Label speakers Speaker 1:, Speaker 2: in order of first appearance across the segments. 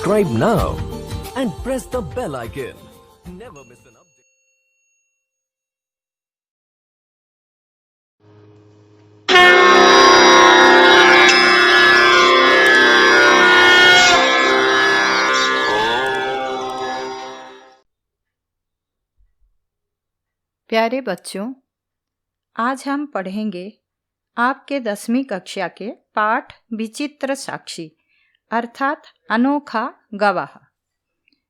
Speaker 1: Subscribe now and press the bell icon. Never miss an update.
Speaker 2: प्यारे बच्चों, आज हम पढ़ेंगे आपके 10वीं कक्षा के पाठ विचित्र साक्षी अर्थात अनोखा गवाह।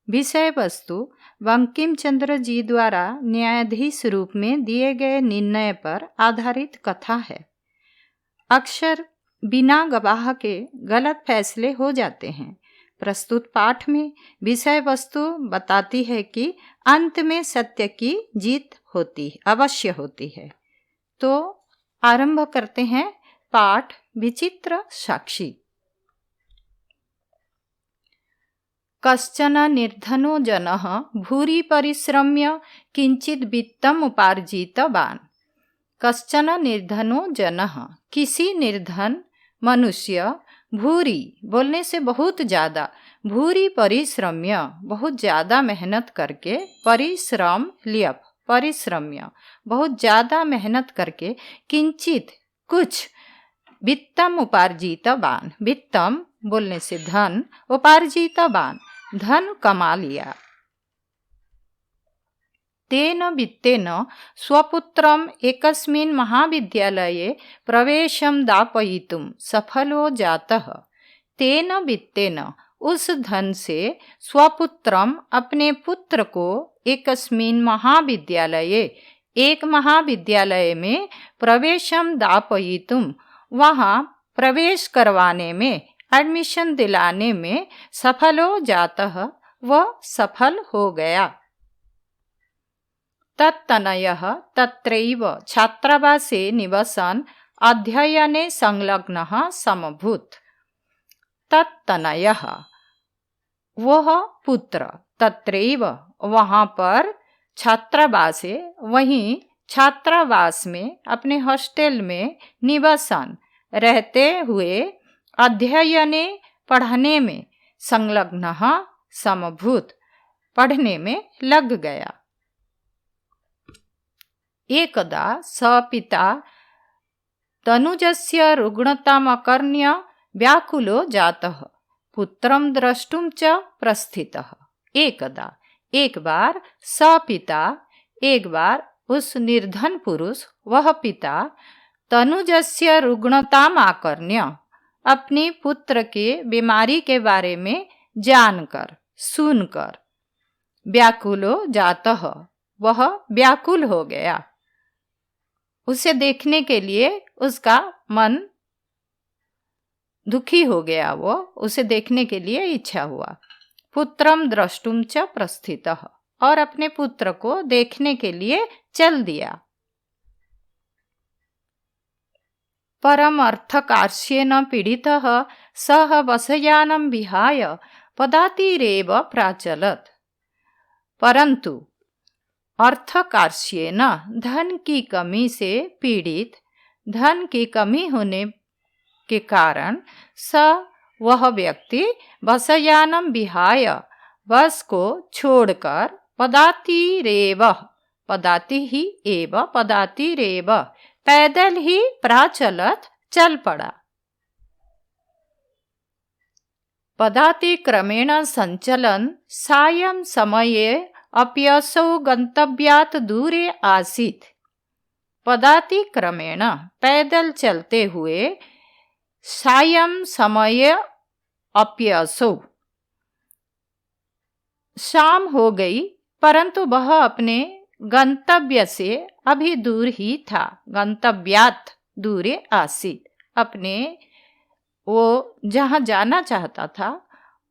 Speaker 2: विषय वस्तु बंकिम चंद्र जी द्वारा न्यायाधीश रूप में दिए गए निर्णय पर आधारित कथा है। अक्सर बिना गवाह के गलत फैसले हो जाते हैं। प्रस्तुत पाठ में विषय वस्तु बताती है कि अंत में सत्य की जीत अवश्य होती है। तो आरंभ करते हैं पाठ विचित्र साक्षी। कश्चन निर्धनो जनः भूरि परिश्रम्य किंचित वित्तम उपार्जितवान्। कश्चन निर्धनो जनः, किसी निर्धन मनुष्य, भूरि बोलने से बहुत ज़्यादा, भूरि परिश्रम्य बहुत ज़्यादा मेहनत करके, परिश्रम लियप परिश्रम्य बहुत ज़्यादा मेहनत करके, किंचित कुछ, वित्तम उपार्जितवान् वित्तम बोलने से धन, उपार्जितवान् धन कमा लिया। तेन वित्तेन स्वपुत्रम् एकस्मिन् महाविद्यालये प्रवेशं दापयितुं सफलो जातः। तेन वित्तेन उस धन से स्वपुत्रम अपने पुत्र को एकस्मिन् महाविद्यालये एक महाविद्यालय में प्रवेशम दापयितुं वहाँ प्रवेश करवाने में, एडमिशन दिलाने में सफलो जातः वह सफल हो गया। तत्तनयः तत्रैव छात्रावासे निवसन् अध्ययने संलग्नः समभूत्। तत्तनयः वह पुत्र, तत्रैव वहाँ पर, छात्रावासे वहीं छात्रावास में अपने हॉस्टल में, निवसन रहते हुए, अध्ययने पढ़ने में, संलग्नः समभूत पढ़ने में लग गया। एकदा स पिता तनुजस्य रुग्णतामकर्ण्य व्याकुलो जातः पुत्रं द्रष्टुं च प्रस्थितः। एकदा एक बार, स पिता एक बार, उस निर्धन पुरुष वह पिता, तनुजस्य रुग्णताम आकर्ण्य अपने पुत्र के बीमारी के बारे में जानकर, सुनकर, व्याकुलो जातः वह व्याकुल हो गया। उसे देखने के लिए उसका मन दुखी हो गया, वो उसे देखने के लिए इच्छा हुआ। पुत्रम द्रष्टुम च प्रस्थितः, और अपने पुत्र को देखने के लिए चल दिया। परम अर्थकार्ष्येन पीडितः सः वसयानं विहाय पदातिरेव प्राचलत्। परंतु अर्थकार्ष्येन धन की कमी से पीड़ित, धन की कमी होने के कारण, वह व्यक्ति बसयानम विहाय बस को छोड़कर, पदातिरेव पदाति ही एव पदातिरेव पैदल ही प्राचलत चल पड़ा। पदाति क्रमेण संचलन सायं समये अप्यसौ गंतव्यात् दूरे आसीत्। पदाति क्रमेण पैदल चलते हुए, सायं समय अप्यसौ शाम हो गई, परंतु वह अपने गंतव्य से अभी दूर ही था। गंतव्यात् दूरे आसीत्, अपने वो जहाँ जाना चाहता था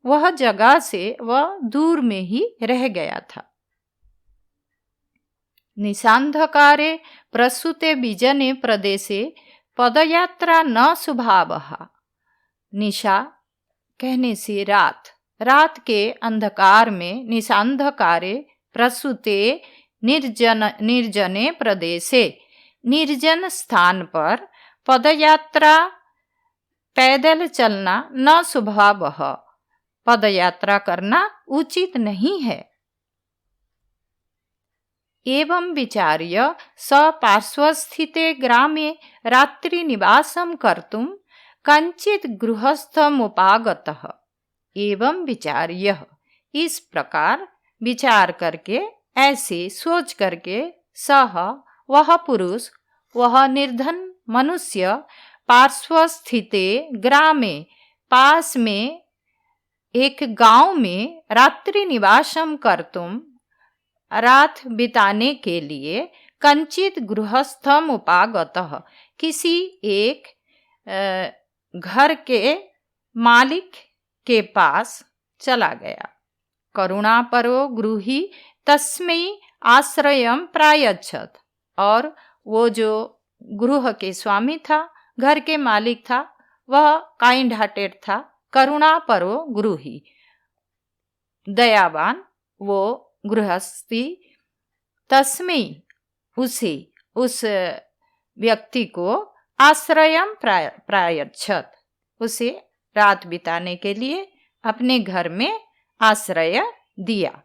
Speaker 2: वह जगह से वह दूर में ही रह गया था। निशांधकारे प्रसूते विजने प्रदेशे पदयात्रा न सुभावः। निशा कहने से रात, रात के अंधकार में, निशांधकारे प्रसूते निर्जने प्रदेशे, निर्जन स्थान पर, पदयात्रा पैदल चलना न स्वभावः, पदयात्रा करना उचित नहीं है। एवं विचार्य स पार्श्वस्थिते ग्रामे रात्रि निवासं कर्तुं कञ्चित् गृहस्थमुपागतः। एवं विचार्य, इस प्रकार विचार करके, ऐसे सोच करके, सह वह पुरुष, वह निर्धन मनुष्य, पार्श्वस्थिते ग्रामे, पास में एक गांव में, रात्रि निवासम कर्तुम, रात बिताने के लिए, कंचित गृहस्थम उपागतः, किसी एक घर के मालिक के पास चला गया। करुणापरो गृही तस्मै आश्रयम प्रायच्छत, और वो जो गृह के स्वामी था, घर के मालिक था, वह काइंड हार्टेड था। करुणापरो गृही, दयावान वो गृहस्थी, तस्मै, उसे, उस व्यक्ति को, आश्रयम प्रायच्छत, उसे रात बिताने के लिए अपने घर में आश्रय दिया।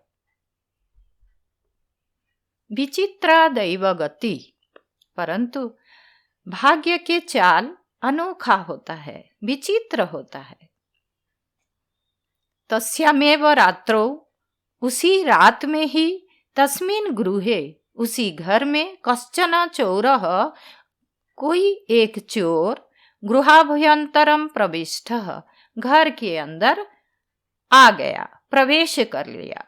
Speaker 2: विचित्रा दैव गति, परंतु भाग्य के चाल अनोखा होता है, विचित्र होता है। तस्यामेव रात्रौ, उसी रात में ही, तस्मिन् गृहे, उसी घर में, कश्चन चोरः, कोई एक चोर, गृहाभ्यंतरम प्रविष्टः, घर के अंदर आ गया, प्रवेश कर लिया।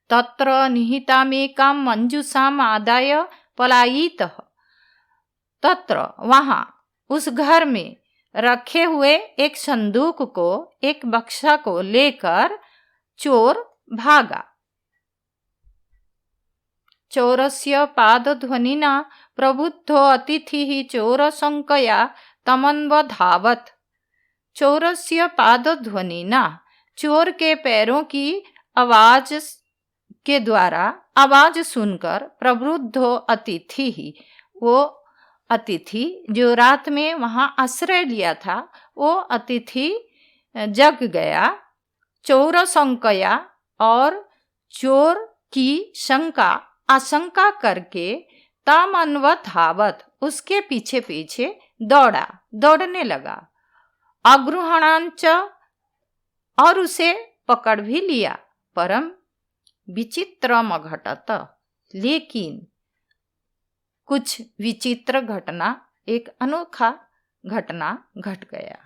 Speaker 2: तत्र निहितामेकां मंजूषाम आदाय पलायितः, तत्र वहां, उस घर में रखे हुए एक संदूक को, एक बक्सा को लेकर चोर भागा। चोरस्य पादध्वनिना प्रबुद्धो अतिथिः चोरशंकया तमन्वधावत्। चोरस्य पादध्वनिना, चोर के पैरों की आवाज के द्वारा, आवाज सुनकर, प्रबुद्धो अतिथि, वो अतिथि जो रात में वहां आश्रय लिया था, वो अतिथि जग गया। चोर शंकया, और चोर की शंका, आशंका करके, तमन्वधावत्, उसके पीछे पीछे दौड़ा, दौड़ने लगा। अग्रहणांच, और उसे पकड़ भी लिया। परम विचित्रम अघटत, लेकिन कुछ विचित्र घटना, एक अनोखा घटना घट गया।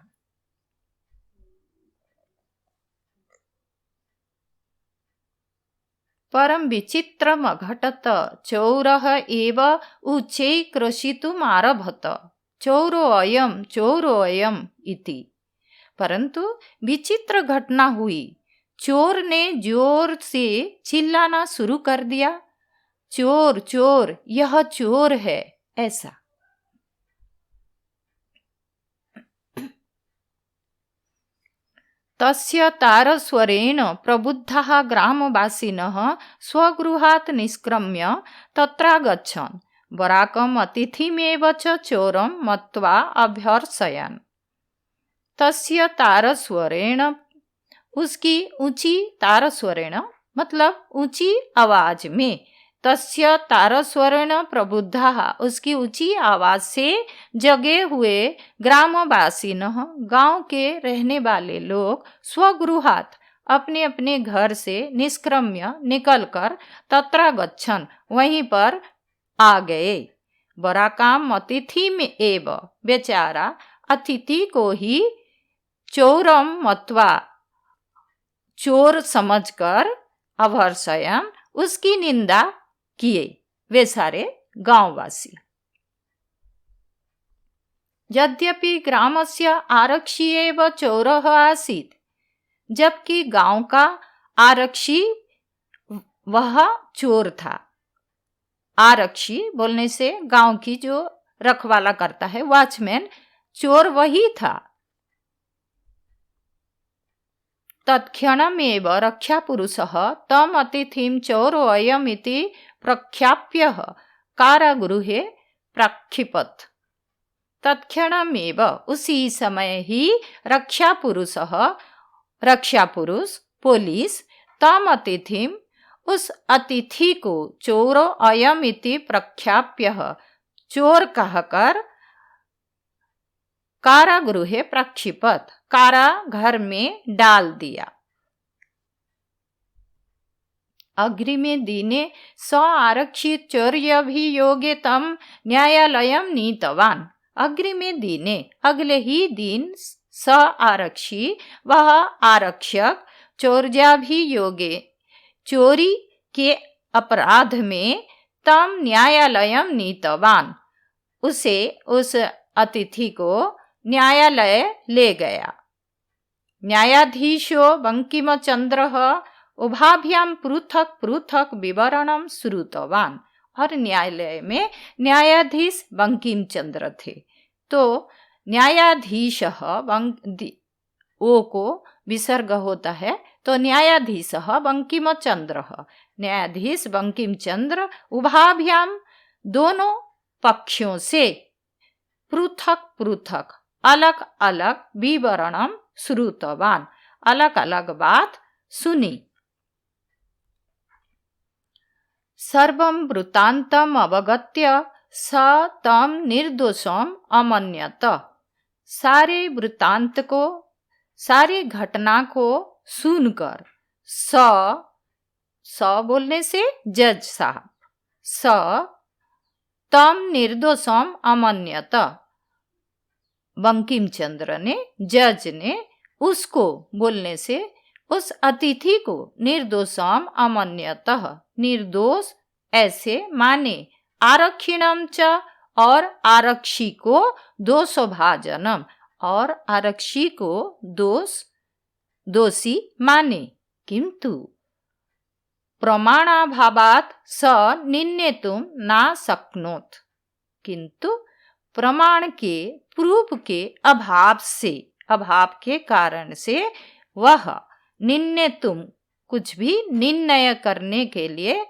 Speaker 2: परम विचित्रम अघटत, चौरः एव उच्चैक्रशितुम् आरभत। चौरो अयम इति। परंतु विचित्र घटना हुई। चोर ने जोर से चिल्लाना शुरू कर दिया, चोर चोर, यह चोर है, ऐसा। तस्य तारस्वरेण प्रबुद्धः ग्रामवासिनः स्वगृहात् निष्क्रम्य तत्रागच्छन्। बराकम् अतिथिमेव च चोरं मत्वा अभ्यर्चयन्। तस्य तारस्वरेण, उसकी ऊंची, तारस्वरेण मतलब ऊंची आवाज में, तस्य तारस्वरेण प्रबुद्धः, उसकी ऊंची आवाज से जगे हुए, ग्रामवासिनः, गांव के रहने वाले लोग, स्वगृहात्, अपने अपने घर से, निष्क्रम्य, निकलकर, तत्र गच्छन्, वहीं पर आ गए। बराकाम अतिथि में एव, बेचारा अतिथि को ही चोरम मत्वा, चोर समझकर, अभर्षयन्, उसकी निंदा किए वे सारे गांववासी। यद्यपि ग्रामस्य आरक्षी एव चोरः आसीत्, जबकि गांव का आरक्षी वह चोर था। आरक्षी बोलने से गांव की जो रखवाला करता है, वॉचमैन, चोर वही था। तत्क्षणमेव रक्षापुरुषः तम अतिथिं चोरो अयम् इति प्रख्याप्य कारागृहे प्रक्षिपत्। तत्क्षणमेव उसी समय ही रक्षा पुरुष पुलिस तम अतिथिम उस अतिथि को चोरो अयम इति प्रख्याप्य चोर कहकर कारागृहे प्रक्षिपत कारागार में डाल दिया। अग्रिमे दिने स आरक्षित चौर्याभियोगे तम न्यायालयम नीतवान। अग्रिमे दिने अगले ही दिन स आरक्षी वह आरक्षक चौर्याभियोगे चोरी के अपराध में तम न्यायालयम नीतवान उसे उस अतिथि को न्यायालय ले गया। न्यायाधीशो बंकिमचंद्रः उभाभ्याम पृथक पृथक विवरणम श्रुतवान। और न्यायालय में न्यायाधीश बंकिम चंद्र थे, तो न्यायाधीश ओ को विसर्ग होता है, तो न्यायाधीश बंकिम चंद्र, न्यायाधीश बंकिम चंद्र उभाभ्याम दोनों पक्षों से पृथक पृथक अलग अलग विवरणम श्रुतवान अलग अलग बात सुनी। सर्वं वृत्तान्तम अवगत्य स तम निर्दोषम अमन्यत। सारे वृत्तांत को सारी घटना को सुनकर स बोलने से जज साहब, स तम निर्दोषम अमन्यत बंकिम चंद्र ने जज ने उसको बोलने से उस अतिथि को निर्दोषम अमन्यतः निर्दोष ऐसे माने। आरक्षिणम च और आरक्षी को दोषभाजनम और आरक्षी को दोषी माने। किंतु प्रमाणाभावात् स निन्नेतुम ना शक्नोत। किंतु प्रमाण के प्रूफ के अभाव से अभाव के कारण से वह निन्नेतुम कुछ भी निर्णय करने के लिए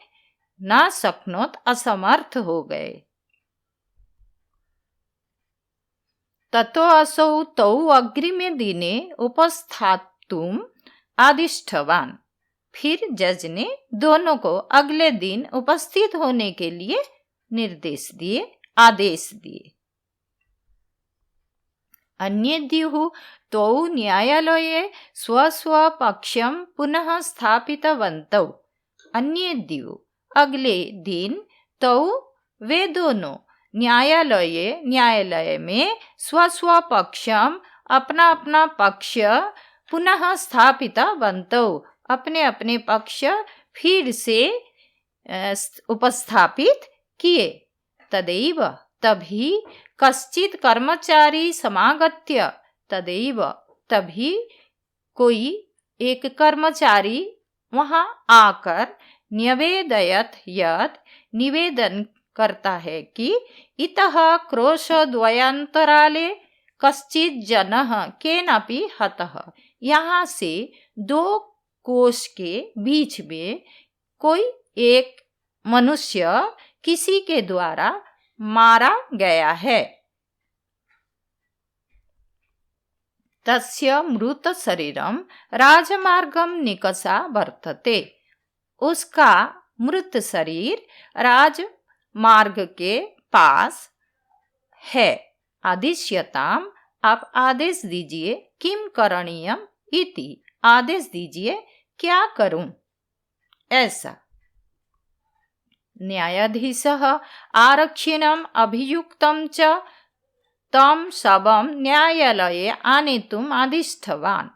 Speaker 2: ना शक्नोत असमर्थ हो गए। ततो असौ तौ अग्रिमे दिने उपस्थातुम आदिष्टवान। फिर जज ने दोनों को अगले दिन उपस्थित होने के लिए निर्देश दिए, आदेश दिए। अन्येद्युः तौ न्यायालये स्वस्वपक्षं पुनः स्थापितवन्तौ। अन्येद्युः अगले दिन तौ वे दोनों न्यायालय में स्वस्वपक्षम अपना अपना पक्ष पुनः स्थापितवन्तौ अपने अपने पक्ष फिर से उपस्थापित किए। तदैव तभी कश्चित कर्मचारी समागत्य तदैव तभी कोई एक कर्मचारी वहां आकर न्यवेदयत यत् निवेदन करता है कि इतः क्रोशद्वयान्तराले कश्चित जनः केनापि हतः। यहाँ से दो कोश के बीच में कोई एक मनुष्य किसी के द्वारा मारा गया है। तस्य मृत शरीरम राजमार्गम निकषा वर्तते। उसका मृत शरीर राजमार्ग के पास है। आदिश्यताम आप आदेश दीजिए, किम करणीयम इति आदेश दीजिए क्या करूं। ऐसा न्यायाधीशः आरक्षिणम् अभियुक्तं च तम शवम न्यायालये आनेतुम आदिष्टवान।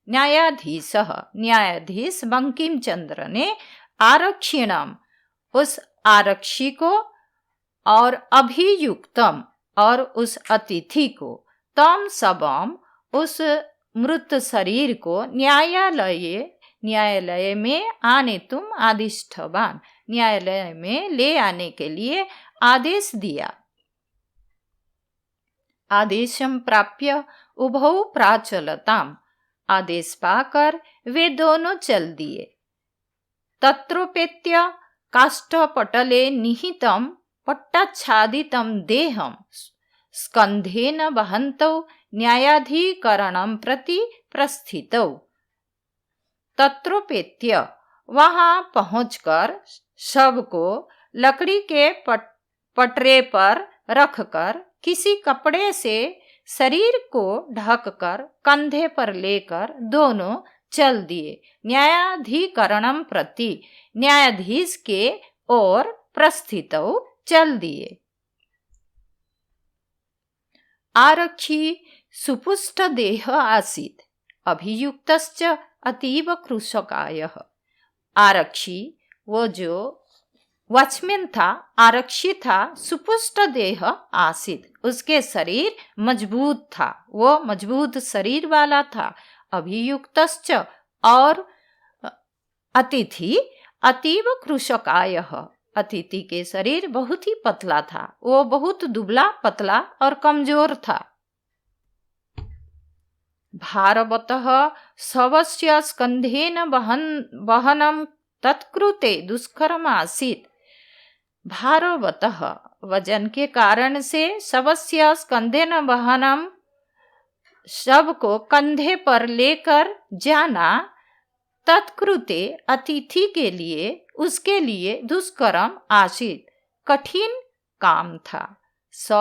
Speaker 2: न्यायाधीश बंकिम चंद्र ने आरक्षिणम उस आरक्षी को और अभियुक्तम और उस अतिथि को तम शवम उस मृत शरीर को न्यायालय में आनेतुम आदिष्टवान न्यायालय में ले आने के लिए आदेश दिया। आदेशम प्राप्य उभौ प्राचलताम। आदेश पाकर वे दोनों चल दिए। तत्रोपेत्य काष्ठपटले निहितं पट्टाच्छादितं देहं स्कंधेन वहन्तौ न्यायाधिकरणं प्रति प्रस्थितौ। तत्रोपेत्य वहां पहुंचकर शव को लकड़ी के पटरे पर रखकर किसी कपड़े से शरीर को ढककर कंधे पर लेकर दोनों चल दिए न्यायाधिकरणम प्रति, न्यायाधीश के ओर प्रस्थितौ चल दिए। आरक्षी सुपुष्ट देह आसीत्, अभियुक्तश्च अतीव कृशकायः। आरक्षी वो जो वॉचमैन था, आरक्षी था, सुपुष्ट देह आसीत्, उसके शरीर मजबूत था, वो मजबूत शरीर वाला था। अभियुक्तश्च और अतिथि अतीव कृशकायः, अतिथि के शरीर बहुत ही पतला था, वो बहुत दुबला पतला और कमजोर था। भारवतः शवस्य स्कंधेन वहनं तत्कृते दुष्करम आसीत्। भारवतः वजन के कारण से शवस्य स्कंधेन वहनम, शव को कंधे पर लेकर जाना, तत्कृते अतिथि के लिए, उसके लिए दुष्करम आसीत्, कठिन काम था। स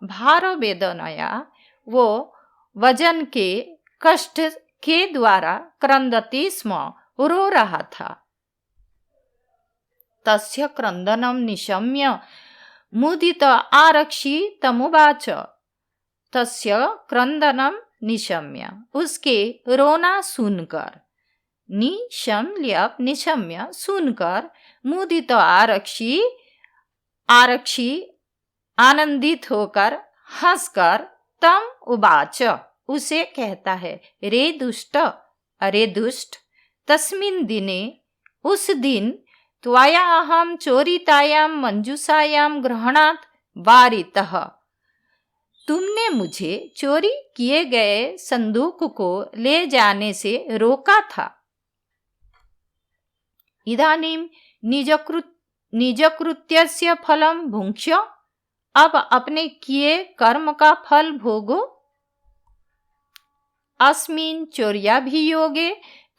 Speaker 2: भार वेदनया, वो वजन के कष्ट के द्वारा क्रंदति स्म, रो रहा था। तस्य क्रंदनम निशम्य मुदित आरक्षी तमुवाच। तस्य क्रंदनम निशम्य, उसके रोना सुनकर, निशम्य सुनकर, मुदित आरक्षी आनंदित होकर हंसकर तम उवाच, उसे कहता है, रे दुष्ट, अरे दुष्ट, तस्मिन् दिने, उस दिन, त्वया अहम चोरितायां मंजूषायां ग्रहणात् वारितः, तुमने मुझे चोरी किए गए संदूक को ले जाने से रोका था। इदानीं निजकृत्यस्य फलं भुङ्क्ष्य, अब अपने किए कर्म का फल भोगो। अस्मिन् चौर्याभियोगे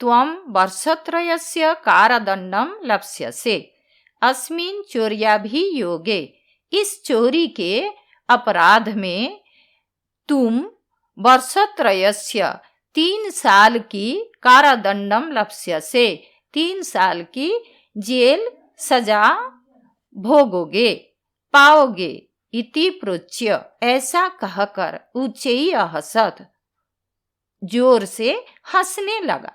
Speaker 2: त्वं वर्षत्रयस्य कारादण्डं लप्स्यसे। अस्मिन् चौर्याभियोगे, इस चोरी के अपराध में तुम वर्षत्रयस्य 3 साल की कारादण्डं लप्स्यसे, 3 साल की जेल सजा भोगोगे, पाओगे। इति प्रोच्य, ऐसा कहकर उच्चैः अहसत्, जोर से हंसने लगा।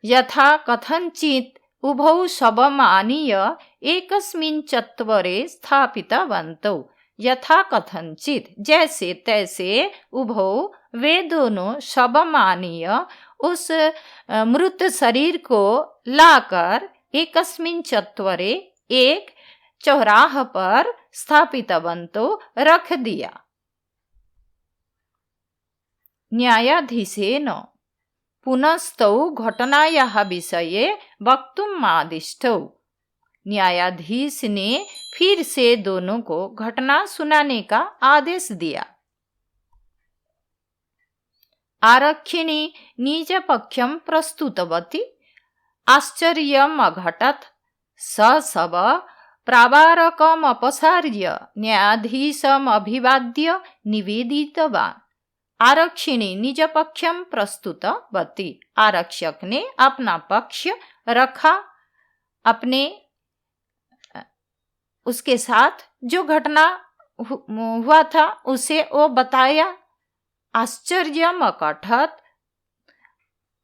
Speaker 2: यथा कथंचित् उभौ शवम् आनीय एकस्मिन् चत्वरे स्थापितवन्तौ। यथा कथंचित्, जैसे तैसे, उभौ, वे दोनों, शवम् आनीय, उस मृत शरीर को लाकर, एकस्मिन् चत्वरे, एक चौराह पर, स्थापितवन्तौ, रख दिया। न्यायाधीशेन पुनस्तौ घटनायाः विषये वक्तुम् आदिष्टौ। न्यायाधीश ने फिर से दोनों को घटना सुनाने का आदेश दिया। आरक्षिणी निज पक्षं प्रस्तुतवती। आश्चर्यम् अघटत्। स शव प्रावारकम् अपसार्य न्यायाधीशम् अभिवाद्य निवेदितवान्। आरक्षिणी निज पक्षम प्रस्तुतवती, आरक्षक ने अपना पक्ष रखा, अपने उसके साथ जो घटना हुआ था उसे वो बताया। आश्चर्यम् अघटत्,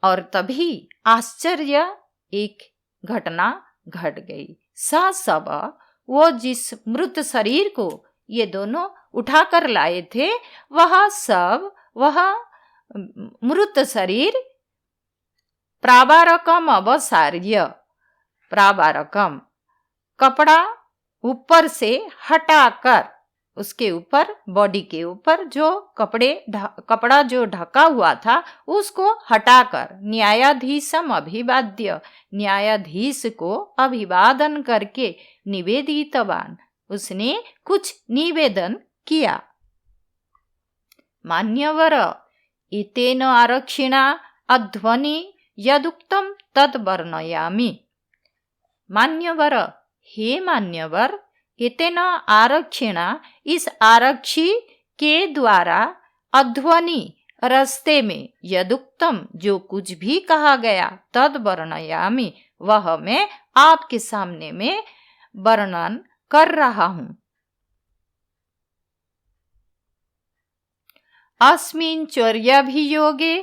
Speaker 2: और तभी आश्चर्य एक घटना घट गई। स शव, वो जिस मृत शरीर को ये दोनों उठाकर लाए थे, वह मृत शरीर प्रावारकम अवसार्य, प्रावारकम कपड़ा ऊपर से हटाकर, उसके ऊपर, बॉडी के ऊपर जो कपड़ा जो ढका हुआ था उसको हटाकर, न्यायाधीशम अभिवाद्य, न्यायाधीश को अभिवादन करके, निवेदितवान, उसने कुछ निवेदन किया। मान्यवर, एतेन आरक्षिणा अध्वनि यदुक्तम तद वर्णयामि। मान्यवर, हे मान्यवर, एतेन आरक्षिणा, इस आरक्षी के द्वारा, अध्वनि रास्ते में, यदुक्तम जो कुछ भी कहा गया, तद वर्णयामि वह मैं आपके सामने में वर्णन कर रहा हूं। अस्मिन् चौर्याभियोगे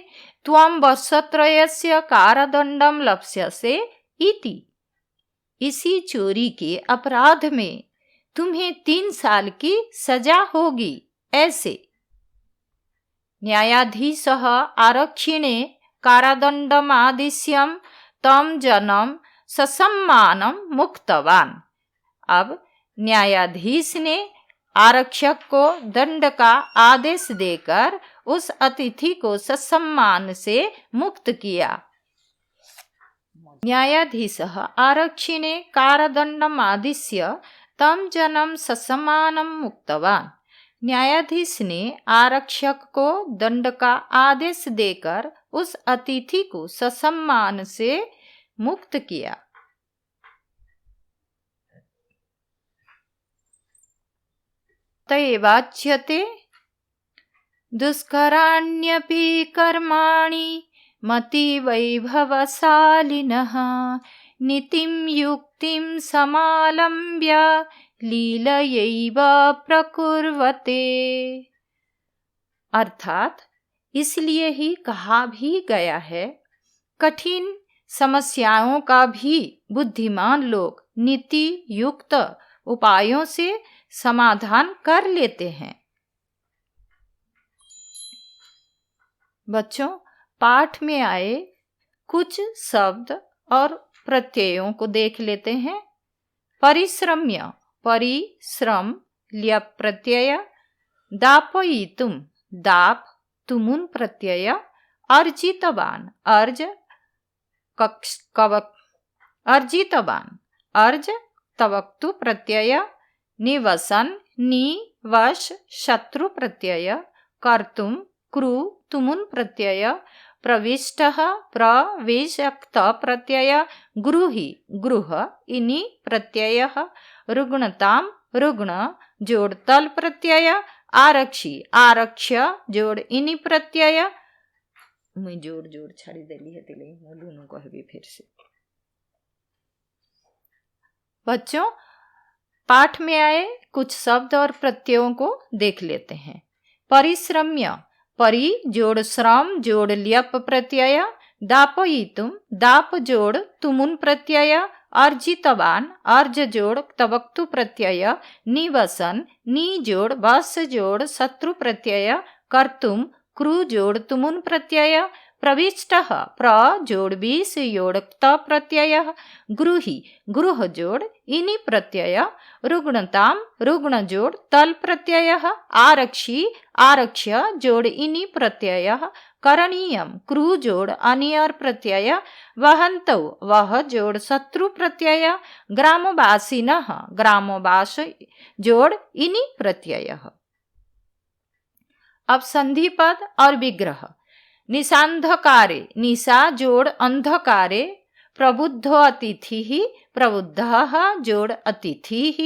Speaker 2: त्वं वर्षत्रयस्य कारादंडं लप्स्यसे इति। इसी चोरी के अपराध में तुम्हें 3 साल की सजा होगी, ऐसे। न्यायाधीशः आरक्षिणे कारादंडमादिश्यं तं जनं ससम्मानं मुक्तवान। अब न्यायाधीश ने आरक्षक को दंड का आदेश देकर उस अतिथि को ससम्मान से मुक्त किया। न्यायाधीशः आरक्षिणे कारादंडमादिश्य तं जनं ससम्मानं मुक्तवान। न्यायाधीश ने आरक्षक को दंड का आदेश देकर उस अतिथि को ससम्मान से मुक्त किया। तैवाच्यते दुष्कराण्यपि कर्माणि मतिवैभवशालिनः नीतिं युक्तिं समालम्ब्य लीलयैव प्रकुर्वते। अर्थात इसलिए ही कहा भी गया है, कठिन समस्याओं का भी बुद्धिमान लोग नीति युक्त उपायों से समाधान कर लेते हैं। बच्चों, पाठ में आए कुछ शब्द और प्रत्ययों को देख लेते हैं। परिश्रम्य, परिश्रम, ल्यप प्रत्यय। दापयितुम, दाप तुमुन प्रत्यय। अर्जितवान, अर्ज कवक, अर्जितवान, अर्ज तवक्तु प्रत्यय। निवसन, नि वश शत्रु प्रत्यय। कर्तुम, कृ तुमुन प्रत्यय। प्रविष्टः, प्रविशक्त प्रत्यय। गृही, गृह इनि प्रत्ययः। रुग्णताम, रुग्ण जोड़ तल प्रत्यय। आरक्षी, आरक्ष्य जोड़ इनि प्रत्यय। मैं जोड़ जोड़ छाड़ी देली है तिले दोनों कहबी फिर से। बच्चों, पाठ में आए कुछ शब्द और प्रत्ययों को देख लेते हैं। परिश्रम्य, परि जोड़ श्रम जोड़ ल्यप प्रत्यय। दापयितुम, दाप जोड़ तुमुन प्रत्यय। अर्जितवान, अर्ज जोड़ तवक्तु प्रत्यय। निवसन, नि जोड़ वस जोड़ शत्रु प्रत्यय। कर्तुम, कृ जोड़ तुमुन प्रत्यय। प्रविष्टः, प्र जोड़ बीस जोड़ त प्रत्यय। गृही, गृह जोड़ इनि प्रत्यय। रुग्णताम, रुग्ण जोड़ तल प्रत्यय। आरक्षी, आरक्ष्य जोड़ इनि प्रत्यय। करणीयम, कृ जोड़ अनियर प्रत्यय। वहन्तौ, वह जोड़ शत्रु प्रत्यय। ग्रामवासिनः, ग्रामवास जोड़ इनि प्रत्यय। अब संधि पद और विग्रह। निशांधकारे, निशा जोड़ अंधकारे। प्रबुद्धो अतिथिः, प्रबुद्धः जोड़ अतिथिः।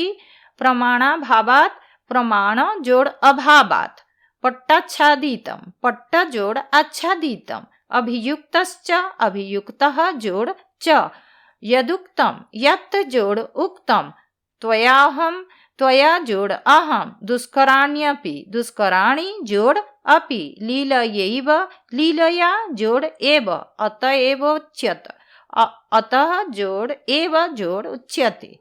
Speaker 2: प्रमाणाभावात्, प्रमाण जोड़ अभावात्। पट्टाच्छादितम, पट्ट जोड़ आच्छादितम। अभियुक्तश्च, अभियुक्तः जोड़ च। यदुक्तम, यत् जोड़ उक्तम। त्वयाहम, त्वया जोड़ अहम। दुष्कराण्यपि, दुष्कराणि जोड़ अपि। लीलयैव, लीलया जोड़ एव। अतएवोच्यत, अतः जोड़ एव जोड़ उच्यते।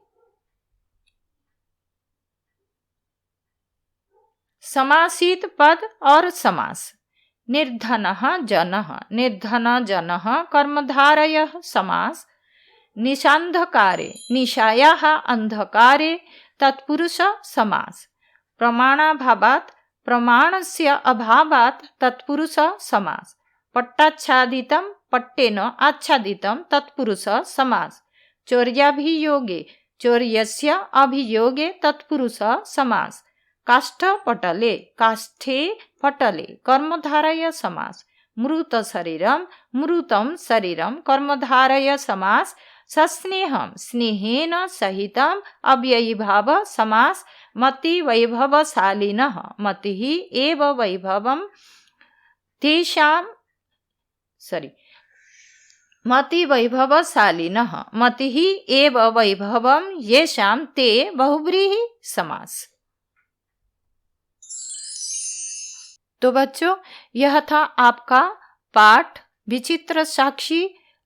Speaker 2: समासित पद और समास। निर्धनः जनः, निर्धन जनः कर्मधारयः समास। निशांधकारे, निशायाः अंधकारे तत्पुरुष समास। प्रमाणाभावात्, प्रमाणस्य अभावात् तत्पुरुष समास। पट्टाच्छादितं, पट्टेन आच्छादितं तत्पुरुष समास। चौर्याभियोगे, चौर्यस्य अभियोगे तत्पुरुषः समास। काष्ठपटले काष्ठे पटले कर्मधारय समास। मृत शरीरम मृतम शरीरम कर्मधारय समास। सस्नेहम स्नेहेन सहितम अव्ययीभाव समास। मति वैभवशालिनः मतिः एव वैभवम तेषां मति वैभवशालिनः मतिः एव वैभवम येषां ते बहुव्रीहि समास। तो बच्चों, यह था आपका पाठ विचित्र साक्षी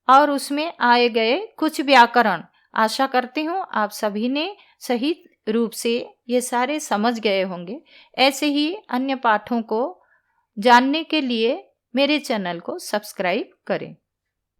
Speaker 2: और उसमें आए गए कुछ व्याकरण। आशा करती हूँ आप सभी ने सही रूप से ये सारे समझ गए होंगे। ऐसे ही अन्य पाठों को जानने के लिए मेरे चैनल को सब्सक्राइब करें।